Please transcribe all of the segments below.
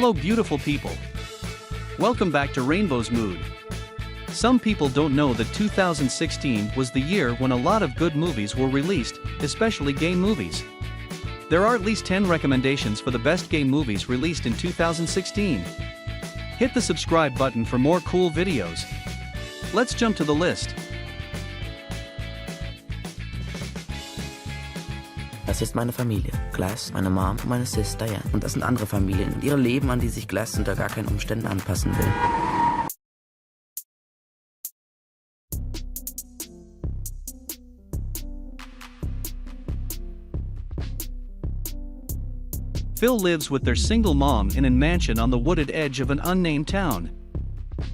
Hello beautiful people. Welcome back to Rainbow's Mood. Some people don't know that 2016 was the year when a lot of good movies were released, especially gay movies. There are at least 10 recommendations for the best gay movies released in 2016. Hit the subscribe button for more cool videos. Let's jump to the list. Das ist meine Familie. Glass, meine Mom, meine Sis, Diane. Und das sind andere Familien und ihre Leben, an die sich Glass unter gar keinen Umständen anpassen will. Phil lives with their single mom in a mansion on the wooded edge of an unnamed town.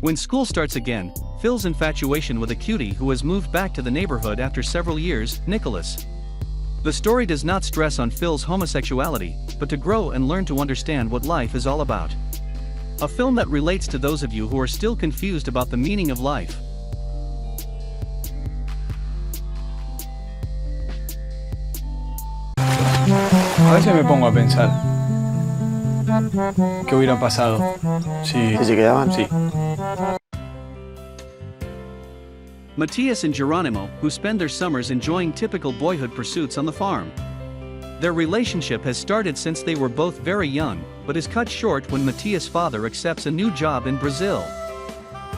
When school starts again, Phil's infatuation with a cutie who has moved back to the neighborhood after several years, Nicholas. The story does not stress on Phil's homosexuality, but to grow and learn to understand what life is all about. A film that relates to those of you who are still confused about the meaning of life. A veces me pongo a pensar, ¿qué hubiera pasado si se quedaban? Sí. Matthias and Geronimo, who spend their summers enjoying typical boyhood pursuits on the farm. Their relationship has started since they were both very young, but is cut short when Matthias' father accepts a new job in Brazil.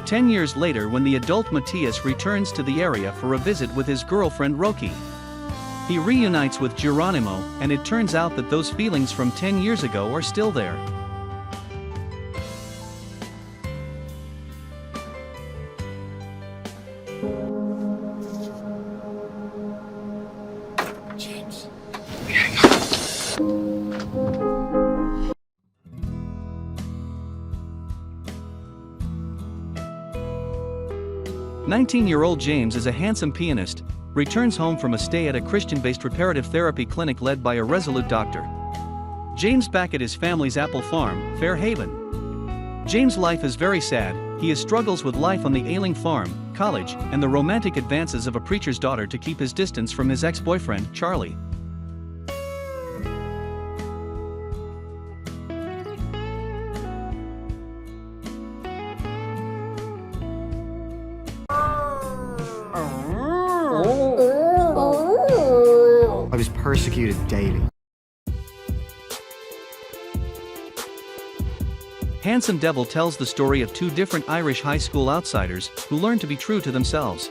10 years later, when the adult Matthias returns to the area for a visit with his girlfriend Roki. He reunites with Geronimo, and it turns out that those feelings from 10 years ago are still there. James, 19-year-old James is a handsome pianist, returns home from a stay at a Christian-based reparative therapy clinic led by a resolute doctor. James back at his family's apple farm, Fairhaven. James' life is very sad. He has struggles with life on the ailing farm, college, and the romantic advances of a preacher's daughter to keep his distance from his ex-boyfriend, Charlie. I was persecuted daily. Handsome Devil tells the story of two different Irish high school outsiders who learn to be true to themselves.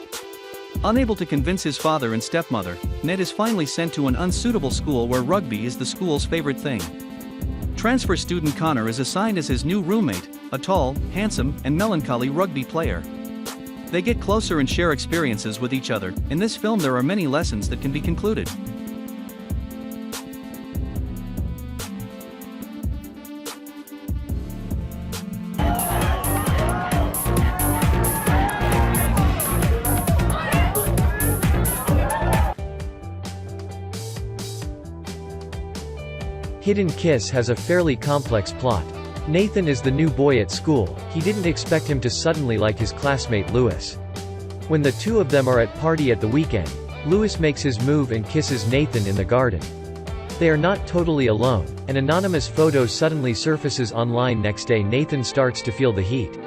Unable to convince his father and stepmother, Ned is finally sent to an unsuitable school where rugby is the school's favorite thing. Transfer student Connor is assigned as his new roommate, a tall, handsome, and melancholy rugby player. They get closer and share experiences with each other. In this film there are many lessons that can be concluded. Hidden Kiss has a fairly complex plot. Nathan is the new boy at school. He didn't expect him to suddenly like his classmate Louis. When the two of them are at party at the weekend, Louis makes his move and kisses Nathan in the garden. They are not totally alone. An anonymous photo suddenly surfaces online. Next day Nathan starts to feel the heat.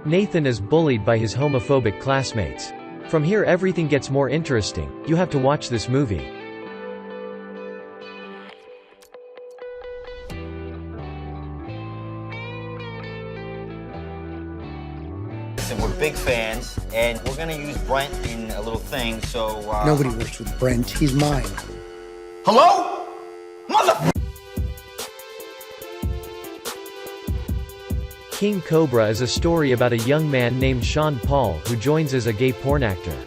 Nathan is bullied by his homophobic classmates. From here everything gets more interesting. You have to watch this movie. We're big fans, and we're gonna use Brent in a little thing, so, Nobody works with Brent. He's mine. Hello? Mother... King Cobra is a story about a young man named Sean Paul who joins as a gay porn actor.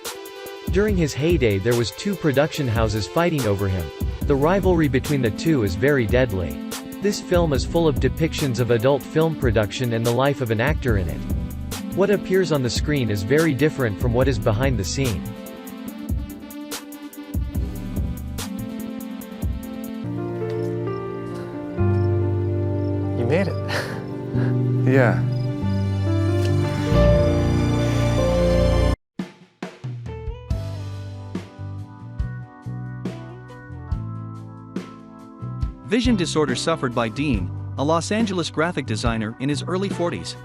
During his heyday there was two production houses fighting over him. The rivalry between the two is very deadly. This film is full of depictions of adult film production and the life of an actor in it. What appears on the screen is very different from what is behind the scene. You made it. Yeah. Vision disorder suffered by Dean, a Los Angeles graphic designer in his early 40s.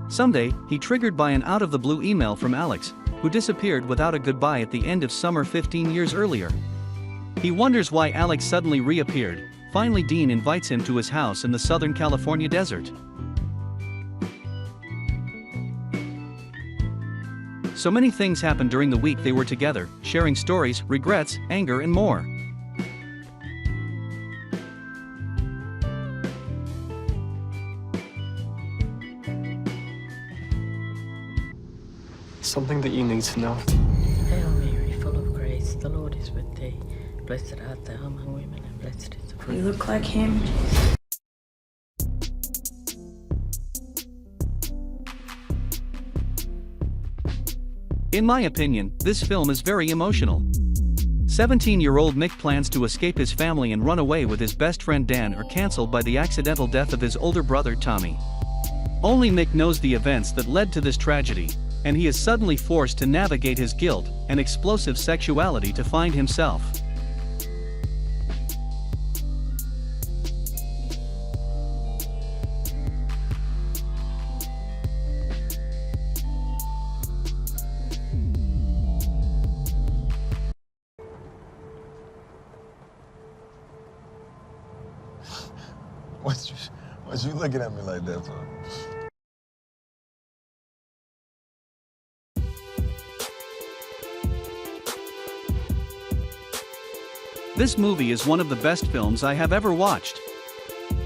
Someday, he triggered by an out-of-the-blue email from Alex, who disappeared without a goodbye at the end of summer 15 years earlier. He wonders why Alex suddenly reappeared. Finally, Dean invites him to his house in the Southern California desert. So many things happened during the week they were together, sharing stories, regrets, anger and more. Something that you need to know. Hail Mary, full of grace, the Lord is with thee. Blessed art thou among women, and blessed is the fruit. You look like him. In my opinion, this film is very emotional. 17-year-old Mick plans to escape his family and run away with his best friend Dan are cancelled by the accidental death of his older brother Tommy. Only Mick knows the events that led to this tragedy, and he is suddenly forced to navigate his guilt and explosive sexuality to find himself. What you looking at me like that for? This movie is one of the best films I have ever watched.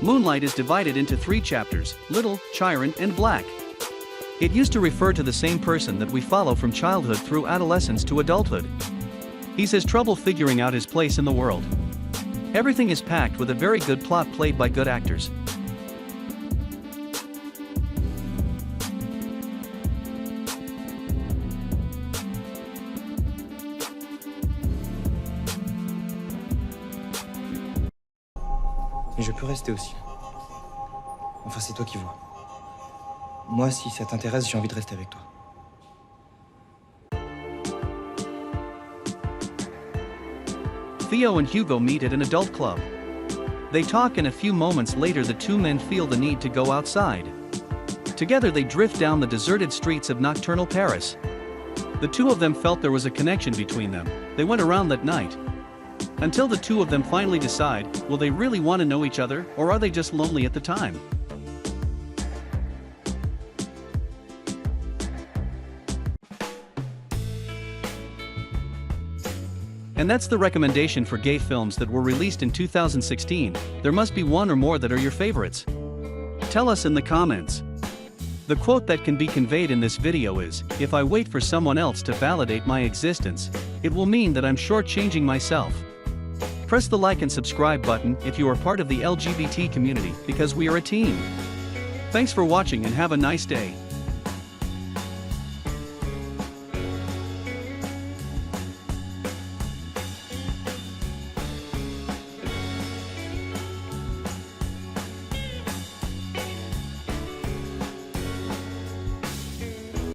Moonlight is divided into 3 chapters, Little, Chiron, and Black. It used to refer to the same person that we follow from childhood through adolescence to adulthood. He has trouble figuring out his place in the world. Everything is packed with a very good plot played by good actors. Mais je peux rester aussi. Enfin, c'est toi qui vois. Moi, si ça t'intéresse, j'ai envie de rester avec toi. Theo and Hugo meet at an adult club. They talk and a few moments later the two men feel the need to go outside. Together they drift down the deserted streets of nocturnal Paris. The two of them felt there was a connection between them. They went around that night. Until the two of them finally decide, will they really want to know each other, or are they just lonely at the time? And that's the recommendation for gay films that were released in 2016. There must be one or more that are your favorites. Tell us in the comments. The quote that can be conveyed in this video is, "If I wait for someone else to validate my existence, it will mean that I'm shortchanging myself." Press the like and subscribe button if you are part of the LGBT community, because we are a team. Thanks for watching and have a nice day.